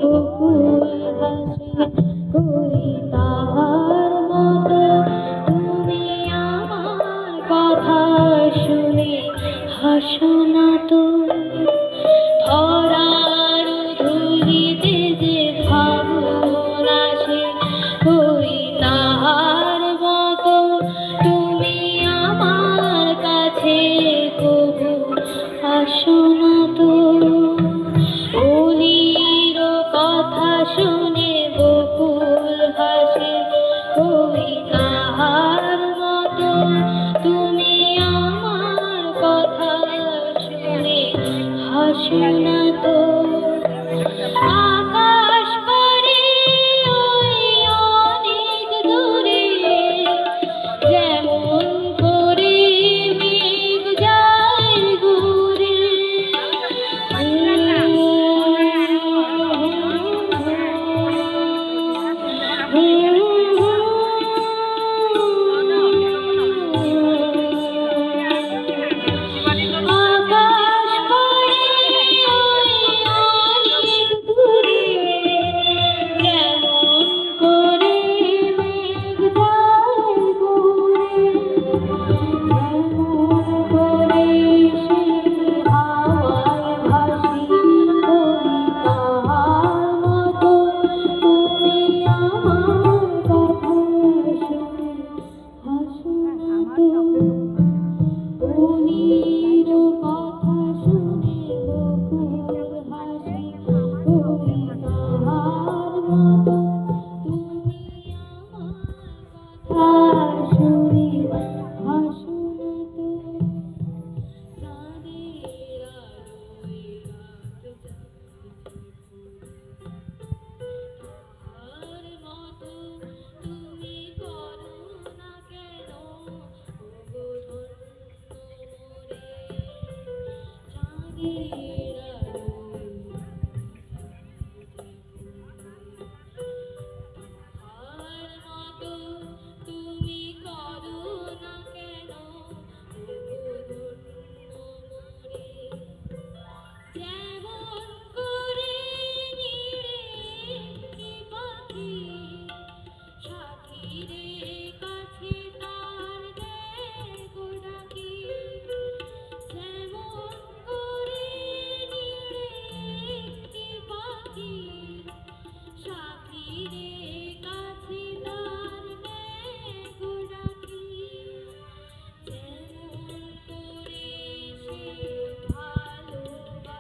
বকুল হাসে করি তাহার মতো তুমি আমার কথা শুনে হাসো না তো। ধরার ধুলিতে যে ফাগুন আসে করি তাহার মতো তুমি আমার কাছে কবু আসো না তো। অলির কথা শুনে বকুল হাসে কই তাহার মতো তুমি আমার কথা শুনে হাসো না তো। আকাশ পারে ওই অনেক দূরে যেমন করে মেঘ যায় ঘুরে আকাশ পারে ওই অনেক দূরে যেমন করে মেঘ যায় ঘুরে যেমন করে সে হাওয়ায় ভাসি করি তাহার মতো তুমি আমার কথা শুনে হাসো না তো। অলির কথা শুনে বকুল হাসে করি তাহার মতো তুমি আমার কথা শুনে হাসো না তো। চাঁদের আলোয় রাত তাহার মতো তুমি করো না কেন ওগো ধন্য মোরে। চাঁদের